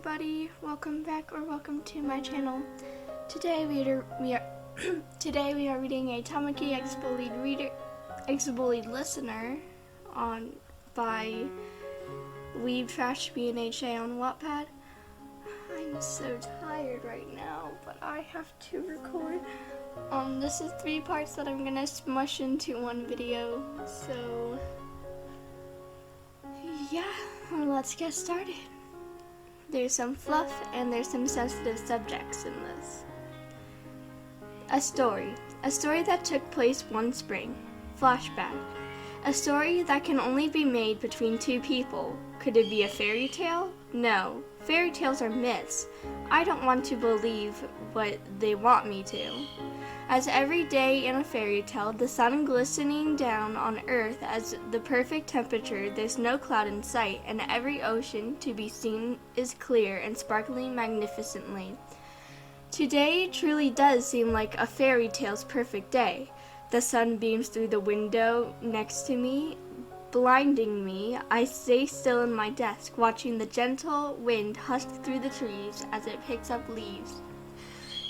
everybody, welcome back or welcome to my channel. Today we are reading a Tamaki ex-bullied listener by Weeb Trash BNHA on Wattpad. I'm so tired right now, but I have to record. This is 3 parts that I'm gonna smush into one video, so yeah, let's get started. There's some fluff and there's some sensitive subjects in this. A story that took place one spring. Flashback. A story that can only be made between 2 people. Could it be a fairy tale? No. Fairy tales are myths. I don't want to believe what they want me to. As every day in a fairy tale, the sun glistening down on earth as the perfect temperature, there's no cloud in sight, and every ocean to be seen is clear and sparkling magnificently. Today truly does seem like a fairy tale's perfect day. The sun beams through the window next to me, blinding me. I stay still in my desk, watching the gentle wind husk through the trees as it picks up leaves.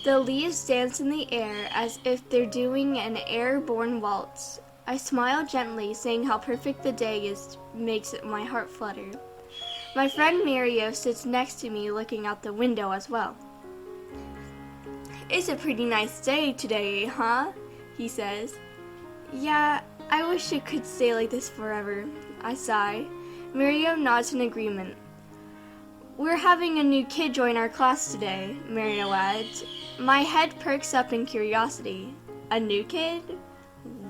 The leaves dance in the air as if they're doing an airborne waltz. I smile gently, saying how perfect the day is makes my heart flutter. My friend Mario sits next to me, looking out the window as well. It's a pretty nice day today, huh? He says. Yeah, I wish it could stay like this forever. I sigh. Mario nods in agreement. We're having a new kid join our class today, Mario adds. My head perks up in curiosity. A new kid?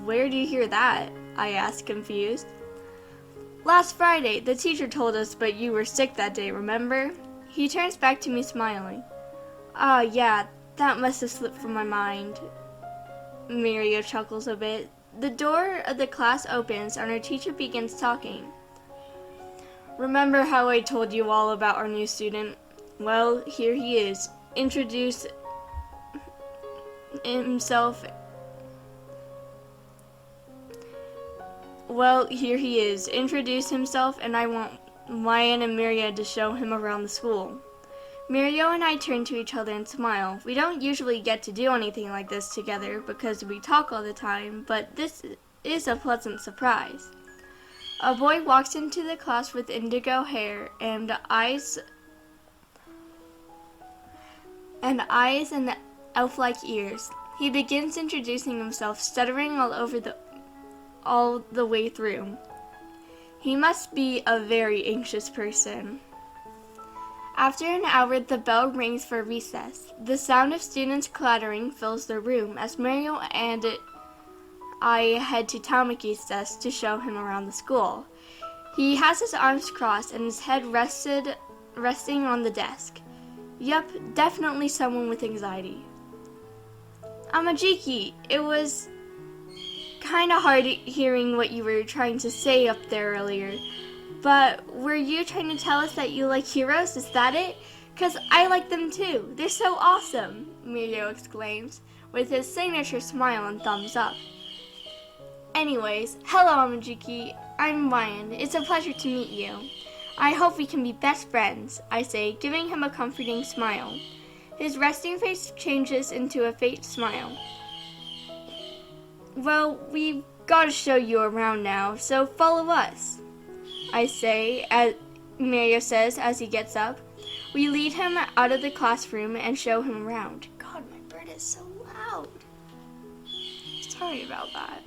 Where do you hear that? I ask, confused. Last Friday, the teacher told us, but you were sick that day, remember? He turns back to me smiling. Ah, yeah, that must have slipped from my mind. Mario chuckles a bit. The door of the class opens and our teacher begins talking. Remember how I told you all about our new student? Well, here he is. Introduce himself and I want Mayan and Maria to show him around the school. Mario and I turn to each other and smile. We don't usually get to do anything like this together because we talk all the time, but this is a pleasant surprise. A boy walks into the class with indigo hair and eyes and elf-like ears. He begins introducing himself, stuttering all the way through. He must be a very anxious person. After an hour, the bell rings for recess. The sound of students clattering fills the room as Mario and I head to Tamaki's desk to show him around the school. He has his arms crossed and his head resting on the desk. Yup, definitely someone with anxiety. Amajiki, it was kinda hard hearing what you were trying to say up there earlier. But were you trying to tell us that you like heroes? Is that it? 'Cause I like them too. They're so awesome, Mario exclaims, with his signature smile and thumbs up. Anyways, hello Amajiki, I'm Ryan. It's a pleasure to meet you. I hope we can be best friends, I say, giving him a comforting smile. His resting face changes into a fake smile. Well, we've got to show you around now, so follow us, I say, as Mario says as he gets up. We lead him out of the classroom and show him around. God, my bird is so loud. Sorry about that.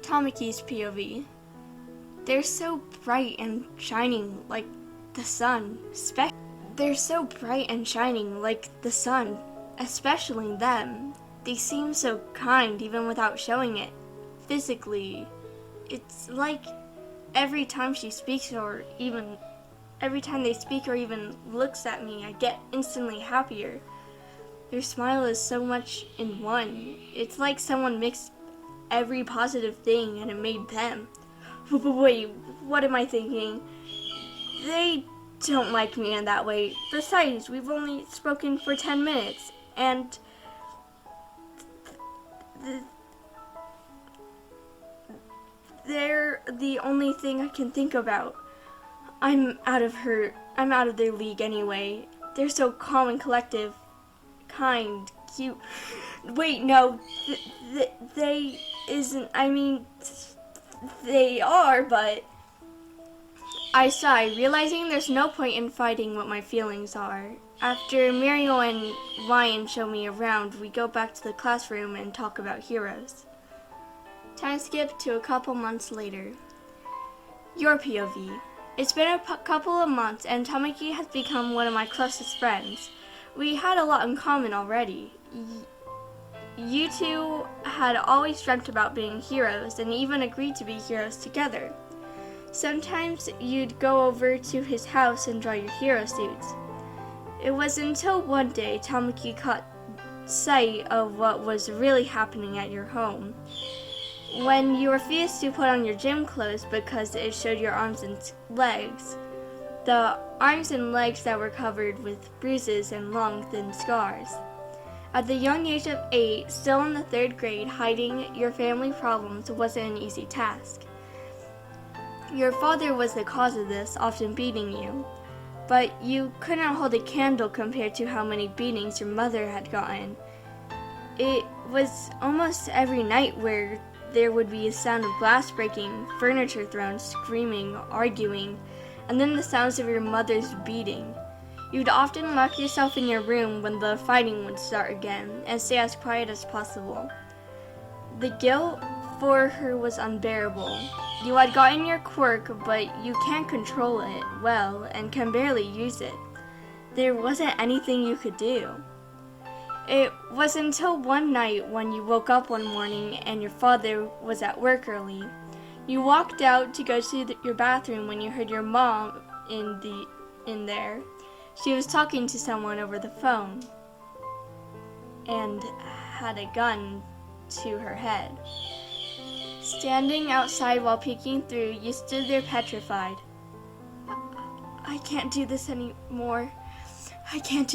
Tamaki's POV. They're so bright and shining like the sun. Especially them. They seem so kind even without showing it. Physically, it's like every time she speaks or even every time they speak or even looks at me, I get instantly happier. Their smile is so much in one. It's like someone mixed every positive thing and it made them. Wait, what am I thinking? They don't like me in that way. Besides, we've only spoken for 10 minutes, and they're the only thing I can think about. I'm out of their league anyway. They're so calm and collective, kind, cute. Wait, no, they isn't, I mean, they are, but I sigh, realizing there's no point in fighting what my feelings are. After Muriel and Ryan show me around, we go back to the classroom and talk about heroes. Time skip to a couple months later. Your POV. It's been a couple of months and Tamaki has become one of my closest friends. We had a lot in common already. You two had always dreamt about being heroes and even agreed to be heroes together. Sometimes you'd go over to his house and draw your hero suits. It was until one day Tamaki caught sight of what was really happening at your home. When you refused to put on your gym clothes because it showed your arms and legs, the arms and legs that were covered with bruises and long, thin scars. At the young age of 8, still in the 3rd grade, hiding your family problems wasn't an easy task. Your father was the cause of this, often beating you, but you couldn't hold a candle compared to how many beatings your mother had gotten. It was almost every night where there would be a sound of glass breaking, furniture thrown, screaming, arguing, and then the sounds of your mother's beating. You'd often lock yourself in your room when the fighting would start again and stay as quiet as possible. The guilt for her was unbearable. You had gotten your quirk, but you can't control it well and can barely use it. There wasn't anything you could do. It was until one night when you woke up one morning and your father was at work early. You walked out to go to your bathroom when you heard your mom in there. She was talking to someone over the phone and had a gun to her head. Standing outside while peeking through, you stood there petrified. I can't do this anymore. I can't.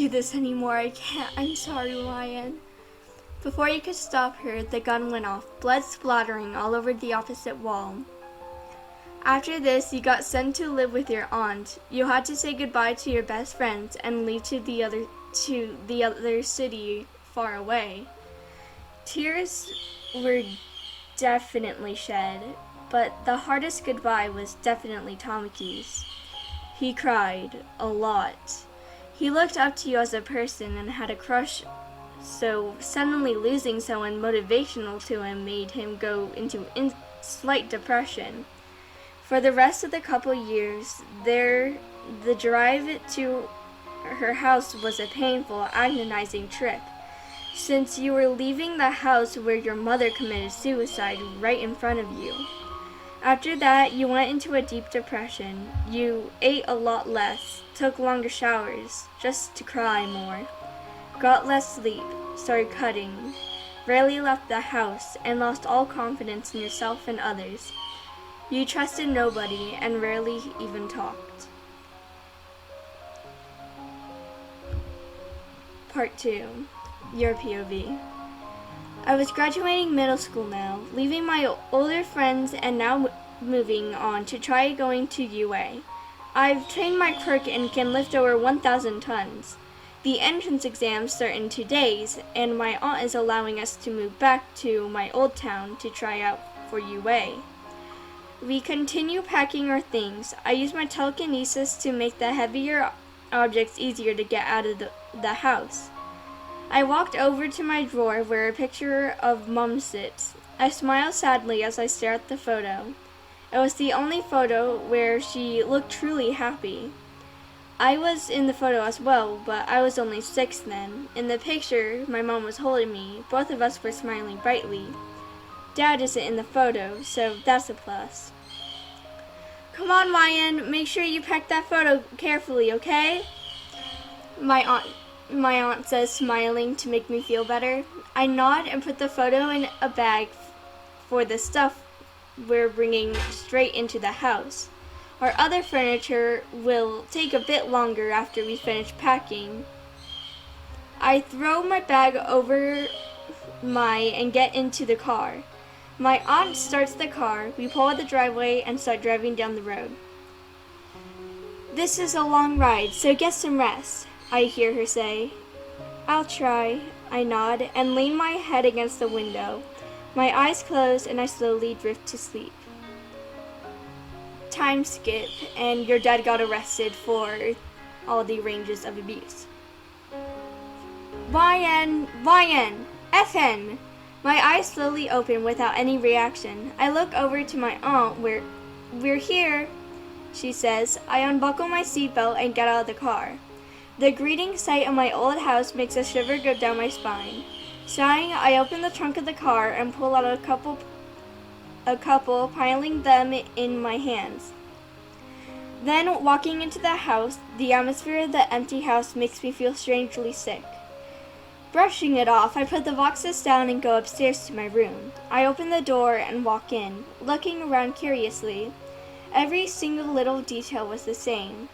I'm sorry, Ryan. Before you could stop her, the gun went off, blood splattering all over the opposite wall. After this, you got sent to live with your aunt. You had to say goodbye to your best friends and leave to the other city far away. Tears were definitely shed, but the hardest goodbye was definitely Tamaki's. He cried a lot. He looked up to you as a person and had a crush, so suddenly losing someone motivational to him made him go into slight depression. For the rest of the couple years, the drive to her house was a painful, agonizing trip, since you were leaving the house where your mother committed suicide right in front of you. After that, you went into a deep depression. You ate a lot less, took longer showers, just to cry more, got less sleep, started cutting, rarely left the house, and lost all confidence in yourself and others. You trusted nobody and rarely even talked. Part 2. Your POV. I was graduating middle school now, leaving my older friends and now moving on to try going to UA. I've trained my quirk and can lift over 1,000 tons. The entrance exams start in 2 days, and my aunt is allowing us to move back to my old town to try out for UA. We continue packing our things. I use my telekinesis to make the heavier objects easier to get out of the house. I walked over to my drawer where a picture of Mum sits. I smile sadly as I stare at the photo. It was the only photo where she looked truly happy. I was in the photo as well, but I was only 6 then. In the picture, my mom was holding me. Both of us were smiling brightly. Dad isn't in the photo, so that's a plus. Come on, Ryan, make sure you pack that photo carefully, okay? My aunt says, smiling to make me feel better. I nod and put the photo in a bag for the stuff we're bringing straight into the house. Our other furniture will take a bit longer after we finish packing. I throw my bag over and get into the car. My aunt starts the car, we pull out the driveway and start driving down the road. This is a long ride, so get some rest, I hear her say. I'll try, I nod and lean my head against the window. My eyes close and I slowly drift to sleep. Time skip, and your dad got arrested for all the ranges of abuse. YN, FN! My eyes slowly open without any reaction. I look over to my aunt. We're here, she says. I unbuckle my seatbelt and get out of the car. The greeting sight of my old house makes a shiver go down my spine. Sighing, I open the trunk of the car and pull out a couple, piling them in my hands. Then, walking into the house, the atmosphere of the empty house makes me feel strangely sick. Brushing it off, I put the boxes down and go upstairs to my room. I open the door and walk in, looking around curiously. Every single little detail was the same.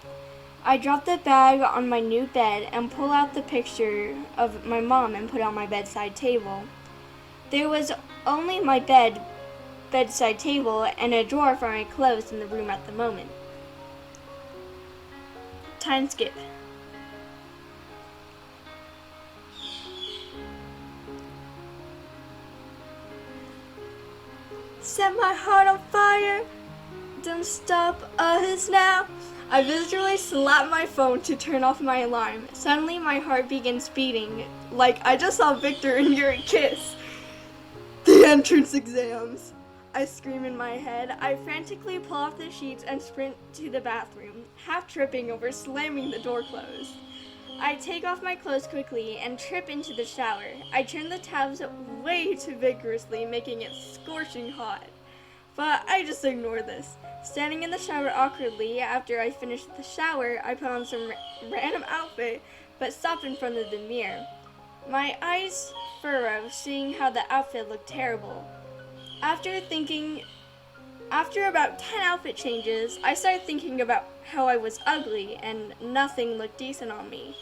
I drop the bag on my new bed and pull out the picture of my mom and put it on my bedside table. There was only my bedside table and a drawer for my clothes in the room at the moment. Time skip. Set my heart on fire, don't stop us now. I visually slap my phone to turn off my alarm. Suddenly my heart begins beating, like I just saw Victor and Yuri kiss. The entrance exams, I scream in my head. I frantically pull off the sheets and sprint to the bathroom, half tripping over slamming the door closed. I take off my clothes quickly and trip into the shower. I turn the taps way too vigorously, making it scorching hot. But I just ignore this. Standing in the shower awkwardly after I finish the shower, I put on some random outfit, but stop in front of the mirror. My eyes furrow, seeing how the outfit looked terrible. After about 10 outfit changes, I started thinking about how I was ugly and nothing looked decent on me.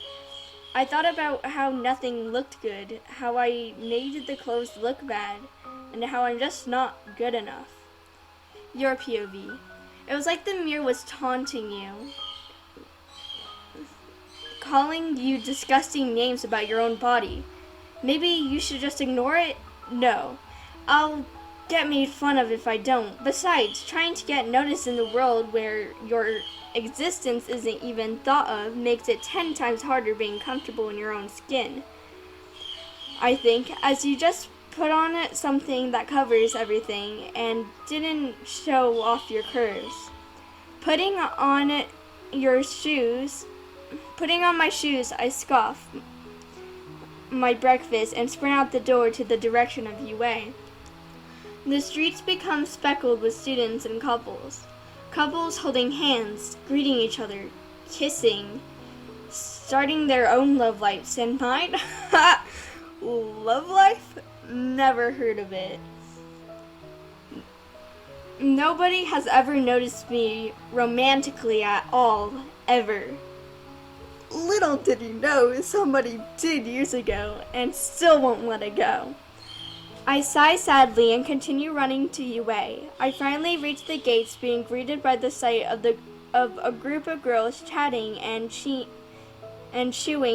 I thought about how nothing looked good, how I made the clothes look bad, and how I'm just not good enough. Your POV. It was like the mirror was taunting you, calling you disgusting names about your own body. Maybe you should just ignore it? No. I'll get made fun of if I don't. Besides, trying to get noticed in the world where your existence isn't even thought of makes it 10 times harder being comfortable in your own skin. I think, as you just put on something that covers everything and didn't show off your curves. Putting on my shoes, I scoff my breakfast and sprint out the door to the direction of UA. The streets become speckled with students and couples. Couples holding hands, greeting each other, kissing, starting their own love lives. And mine? Love life? Never heard of it. Nobody has ever noticed me romantically at all, ever. Little did you know, somebody did years ago and still won't let it go. I sigh sadly and continue running to UA. I finally reach the gates, being greeted by the sight of a group of girls chatting and chewing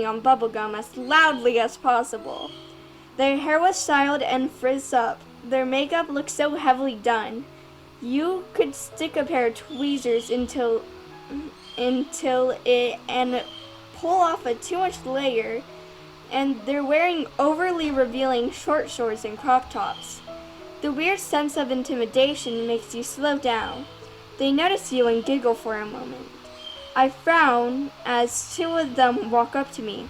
on bubblegum as loudly as possible. Their hair was styled and frizzed up. Their makeup looked so heavily done. You could stick a pair of tweezers until it and pull off a 2-inch layer. And they're wearing overly revealing short shorts and crop tops. The weird sense of intimidation makes you slow down. They notice you and giggle for a moment. I frown as 2 of them walk up to me.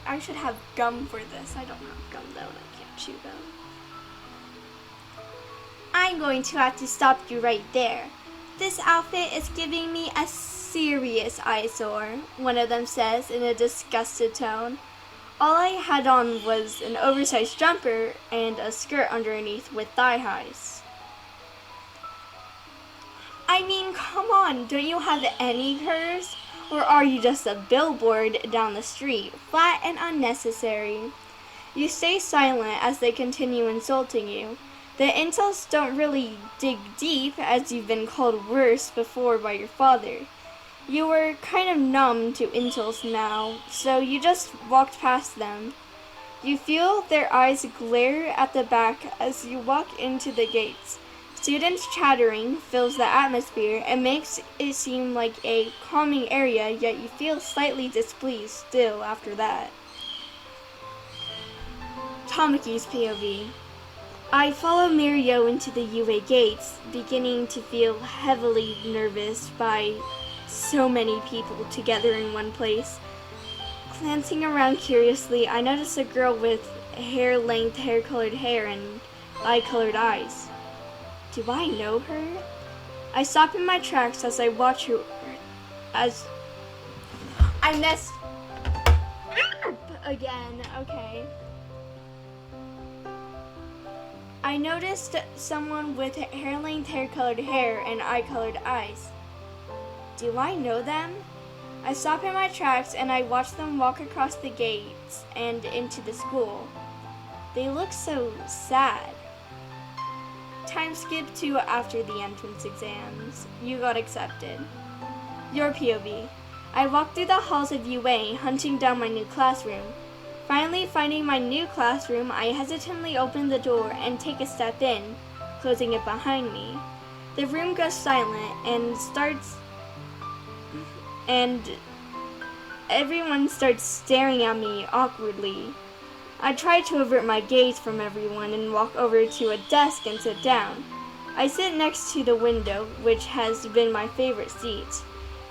I should have gum for this. I don't have gum though, and I can't chew gum. I'm going to have to stop you right there. This outfit is giving me a serious eyesore, one of them says in a disgusted tone. All I had on was an oversized jumper and a skirt underneath with thigh highs. I mean, come on, don't you have any curves? Or are you just a billboard down the street, flat and unnecessary? You stay silent as they continue insulting you. The insults don't really dig deep, as you've been called worse before by your father. You were kind of numb to insults now, so you just walked past them. You feel their eyes glare at the back as you walk into the gates. Students chattering fills the atmosphere and makes it seem like a calming area, yet you feel slightly displeased still after that. Tamaki's POV. I follow Mirio into the UA gates, beginning to feel heavily nervous by so many people together in one place. Glancing around curiously, I notice a girl with hair-colored hair and eye-colored eyes. Do I know her? I stop in my tracks as I watch her as I messed up again. Okay. I noticed someone with hair-colored hair and eye-colored eyes. Do I know them? I stop in my tracks and I watch them walk across the gates and into the school. They look so sad. Time skip to after the entrance exams. You got accepted. Your POV. I walk through the halls of UA, hunting down my new classroom. Finally finding my new classroom, I hesitantly open the door and take a step in, closing it behind me. The room goes silent and everyone starts staring at me awkwardly. I try to avert my gaze from everyone and walk over to a desk and sit down. I sit next to the window, which has been my favorite seat.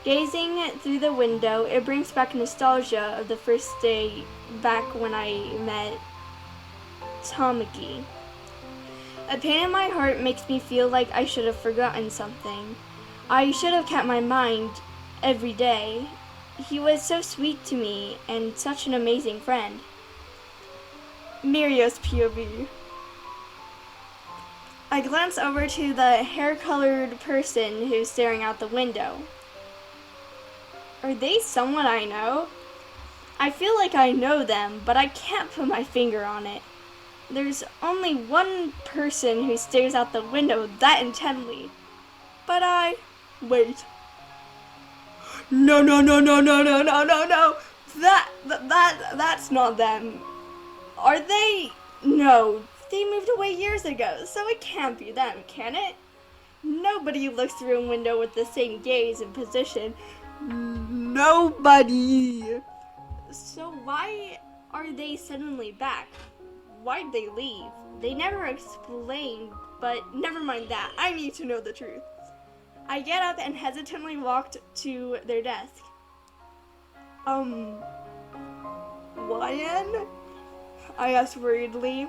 Gazing through the window, it brings back nostalgia of the first day back when I met Tamaki. A pain in my heart makes me feel like I should have forgotten something. I should have kept my mind every day. He was so sweet to me and such an amazing friend. Mirio's POV. I glance over to the hair-colored person who's staring out the window. Are they someone I know? I feel like I know them, but I can't put my finger on it. There's only one person who stares out the window that intently. But wait. No. That's not them. Are they? No, they moved away years ago, so it can't be them, can it? Nobody looks through a window with the same gaze and position. Nobody. So why are they suddenly back? Why'd they leave? They never explained, but never mind that. I need to know the truth. I get up and hesitantly walked to their desk. YN? I asked worriedly.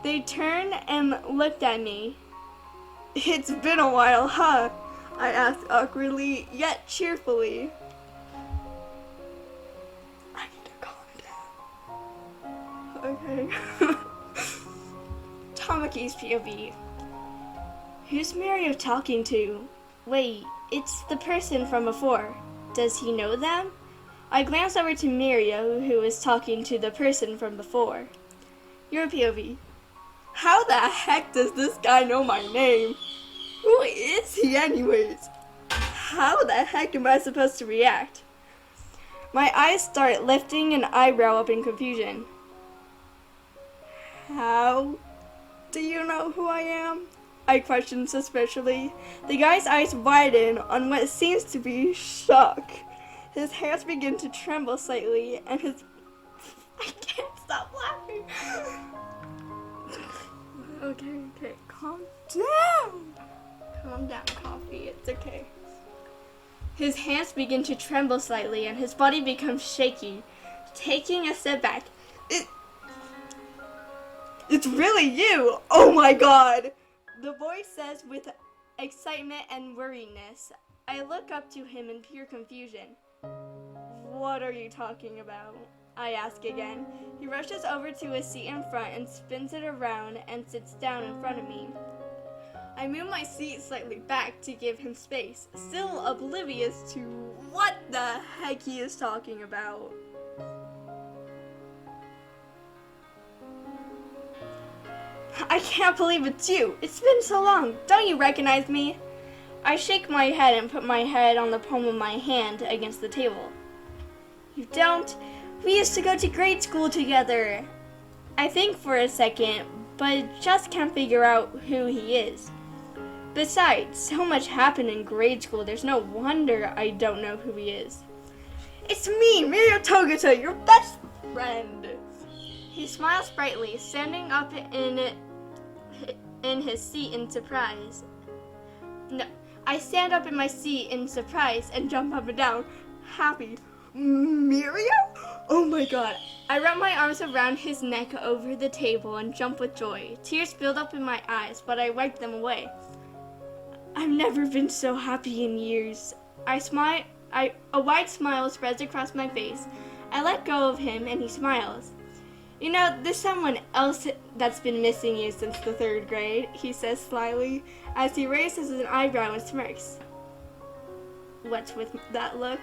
They turned and looked at me. It's been a while, huh? I asked awkwardly, yet cheerfully. I need to calm down. Okay. Tamaki's POV. Who's Mirio talking to? Wait, it's the person from before. Does he know them? I glance over to Mirio, who is talking to the person from before. Your POV. How the heck does this guy know my name? Who is he anyways? How the heck am I supposed to react? My eyes start lifting an eyebrow up in confusion. How do you know who I am? I question suspiciously. The guy's eyes widen on what seems to be shock. His hands begin to tremble slightly, and I can't stop laughing. Okay, calm down. Calm down, Coffee, it's okay. His hands begin to tremble slightly, and his body becomes shaky. Taking a step back. It's really you! Oh my god! The voice says with excitement and worriness. I look up to him in pure confusion. What are you talking about? I ask again. He rushes over to his seat in front and spins it around and sits down in front of me. I move my seat slightly back to give him space, still oblivious to what the heck he is talking about. I can't believe it's you. It's been so long. Don't you recognize me? I shake my head and put my head on the palm of my hand against the table. You don't? We used to go to grade school together. I think for a second, but just can't figure out who he is. Besides, so much happened in grade school, there's no wonder I don't know who he is. It's me, Mirio Togata, your best friend. He smiles brightly, standing up in his seat in surprise. No, I stand up in my seat in surprise and jump up and down, happy. Mirio? Oh my god. I wrap my arms around his neck over the table and jump with joy. Tears build up in my eyes, but I wipe them away. I've never been so happy in years. A wide smile spreads across my face. I let go of him and he smiles. You know, there's someone else that's been missing you since the 3rd grade, he says slyly, as he raises an eyebrow and smirks. What's with that look?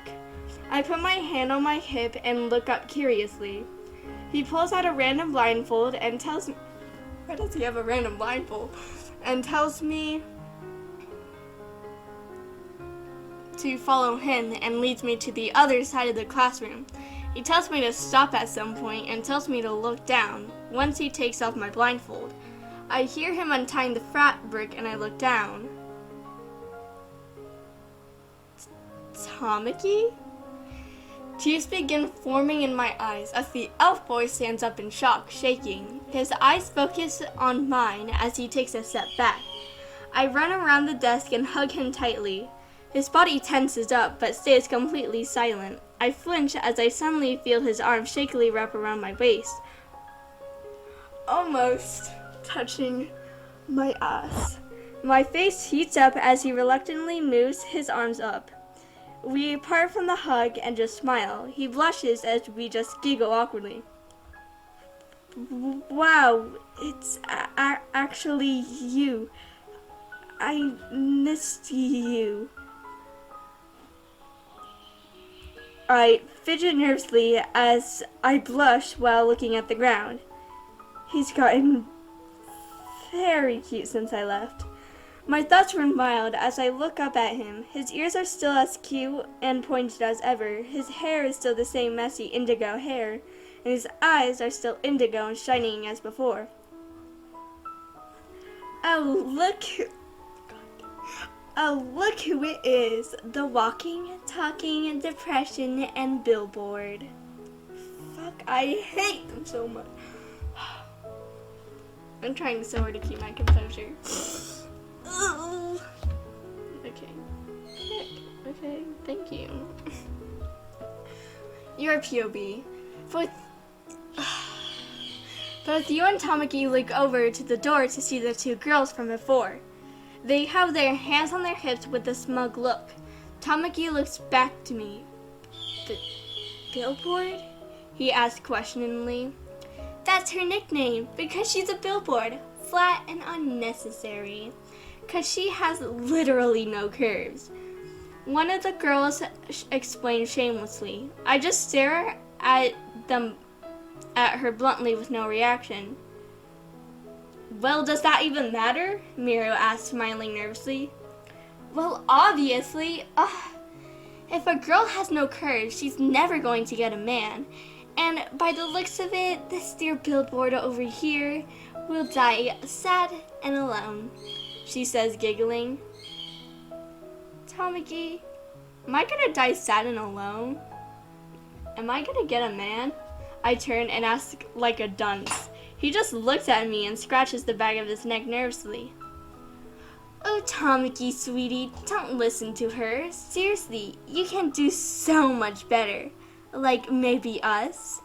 I put my hand on my hip and look up curiously. He pulls out a random blindfold and tells me, why does he have a random blindfold? And tells me to follow him and leads me to the other side of the classroom. He tells me to stop at some point and tells me to look down once he takes off my blindfold. I hear him untying the fabric and I look down. Tamaki? Tears begin forming in my eyes as the elf boy stands up in shock, shaking. His eyes focus on mine as he takes a step back. I run around the desk and hug him tightly. His body tenses up but stays completely silent. I flinch as I suddenly feel his arm shakily wrap around my waist, almost touching my ass. My face heats up as he reluctantly moves his arms up. We part from the hug and just smile. He blushes as we just giggle awkwardly. Wow, it's actually you. I missed you. I fidget nervously as I blush while looking at the ground. He's gotten very cute since I left. My thoughts run wild as I look up at him. His ears are still as cute and pointed as ever. His hair is still the same messy indigo hair, and his eyes are still indigo and shining as before. Oh, look who it is. The walking, talking, depression, and billboard. Fuck, I hate them so much. I'm trying so hard to keep my composure. Okay, thank you. Your POV. Both you and Tamaki look over to the door to see the 2 girls from before. They have their hands on their hips with a smug look. Tamaki looks back to me. Billboard? He asked questioningly. That's her nickname, because she's a billboard. Flat and unnecessary. Because she has literally no curves. One of the girls explained shamelessly. I just stare at her bluntly with no reaction. Well, does that even matter? Mirio asked, smiling nervously. Well, obviously. If a girl has no curves, she's never going to get a man. And by the looks of it, this dear billboard over here will die sad and alone, she says, giggling. Tamaki, am I gonna die sad and alone? Am I gonna get a man? I turn and ask like a dunce. He just looks at me and scratches the back of his neck nervously. Oh, Tamaki, sweetie, don't listen to her. Seriously, you can do so much better. Like maybe us?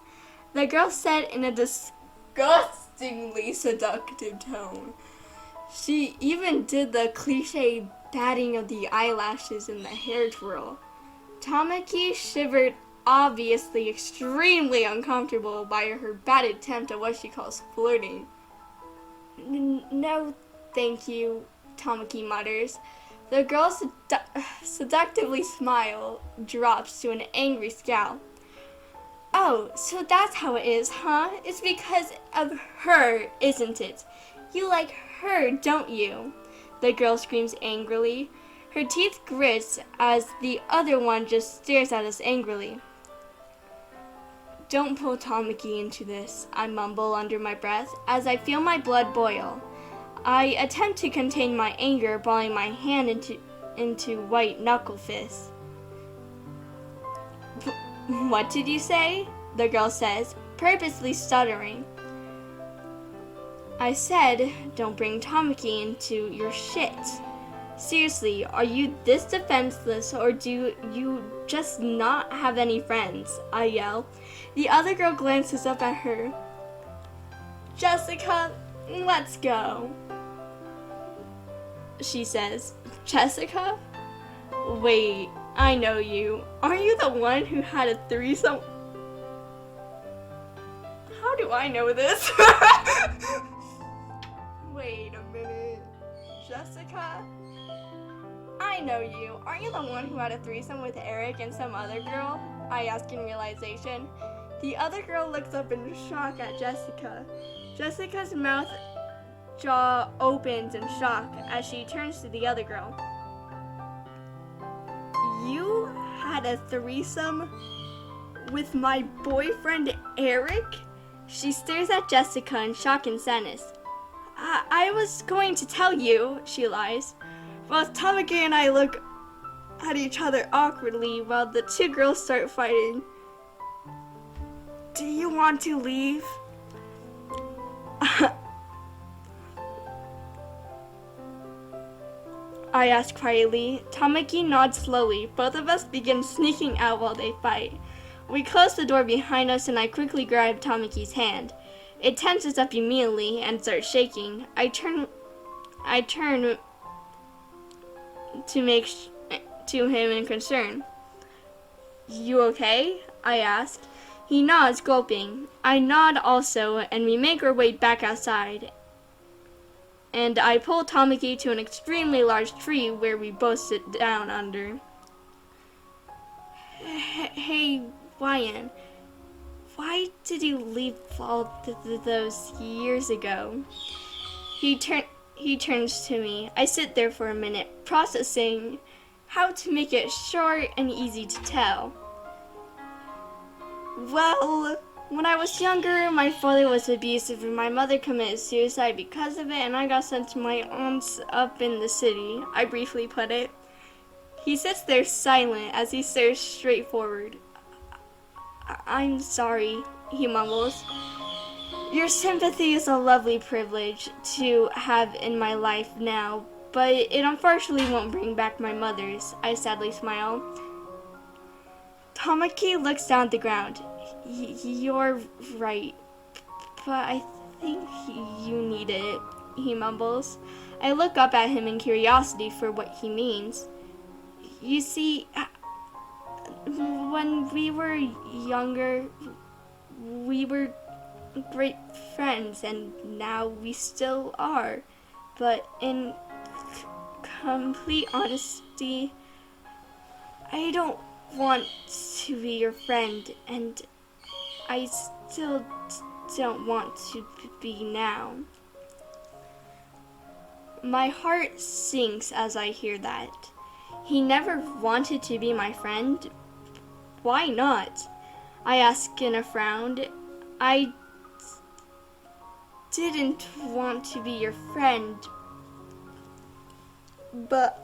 The girl said in a disgustingly seductive tone. She even did the cliche batting of the eyelashes and the hair twirl. Tamaki shivered, obviously extremely uncomfortable by her bad attempt at what she calls flirting. No, thank you, Tamaki mutters. The girl's seductively smile drops to an angry scowl. Oh, so that's how it is, huh? It's because of her, isn't it? You like her, don't you? The girl screams angrily. Her teeth grit as the other one just stares at us angrily. Don't pull Tamaki into this, I mumble under my breath as I feel my blood boil. I attempt to contain my anger, balling my hand into white knuckle fists. What did you say? The girl says, purposely stuttering. I said, don't bring Tamaki into your shit. Seriously, are you this defenseless or do you just not have any friends? I yell. The other girl glances up at her. Jessica, let's go. She says, Jessica? Wait, I know you. Aren't you the one who had a threesome? How do I know this? Wait a minute. Jessica? I know you. Aren't you the one who had a threesome with Eric and some other girl? I ask in realization. The other girl looks up in shock at Jessica. Jessica's mouth jaw opens in shock as she turns to the other girl. You had a threesome with my boyfriend Eric? She stares at Jessica in shock and sadness. I was going to tell you, she lies. Both Tamaki and I look at each other awkwardly while the two girls start fighting. Do you want to leave? I ask quietly. Tamaki nods slowly. Both of us begin sneaking out while they fight. We close the door behind us and I quickly grab Tamaki's hand. It tenses up immediately and starts shaking. I turn to him in concern. You okay? I ask. He nods, gulping. I nod also, and we make our way back outside. And I pull Tamaki to an extremely large tree where we both sit down under. Hey, Wyan, why did you leave all those years ago? He turns to me. I sit there for a minute, processing how to make it short and easy to tell. Well, when I was younger, my father was abusive and my mother committed suicide because of it, and I got sent to my aunt's up in the city, I briefly put it. He sits there silent as he stares straight forward. I'm sorry, he mumbles. Your sympathy is a lovely privilege to have in my life now, but it unfortunately won't bring back my mother's, I sadly smile. Tamaki looks down at the ground. You're right, but I think you need it, he mumbles. I look up at him in curiosity for what he means. You see, when we were younger, we were great friends, and now we still are. But in complete honesty, I don't want to be your friend, and I still don't want to be now. My heart sinks as I hear that. He never wanted to be my friend. Why not? I ask in a frown. I didn't want to be your friend, but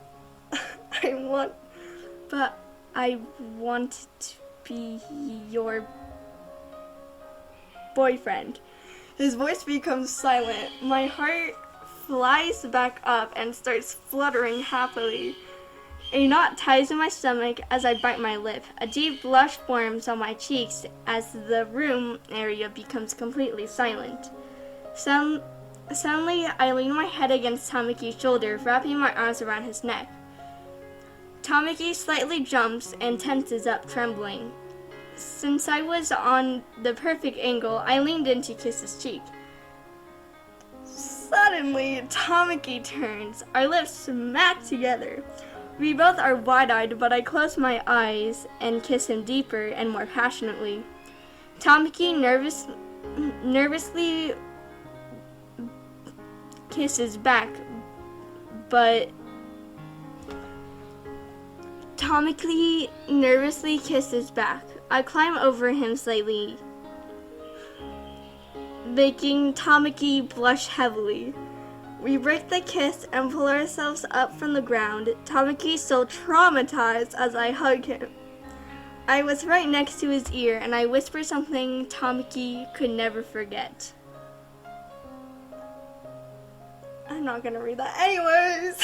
I wanted to be your boyfriend. His voice becomes silent. My heart flies back up and starts fluttering happily. A knot ties in my stomach as I bite my lip. A deep blush forms on my cheeks as the room area becomes completely silent. Suddenly, I lean my head against Tamaki's shoulder, wrapping my arms around his neck. Tamaki slightly jumps and tenses up, trembling. Since I was on the perfect angle, I leaned in to kiss his cheek. Suddenly, Tamaki turns. Our lips smack together. We both are wide-eyed, but I close my eyes and kiss him deeper and more passionately. Tamaki nervously kisses back, but Tamaki nervously kisses back. I climb over him slightly, making Tamaki blush heavily. We break the kiss and pull ourselves up from the ground. Tamaki is still traumatized as I hug him. I was right next to his ear and I whisper something Tamaki could never forget. I'm not gonna read that anyways.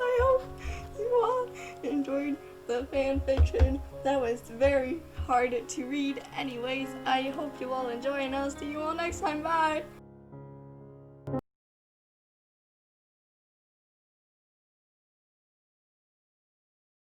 I hope you all enjoyed the fan fiction. That was very hard to read anyways. I hope you all enjoy and I'll see you all next time. Bye!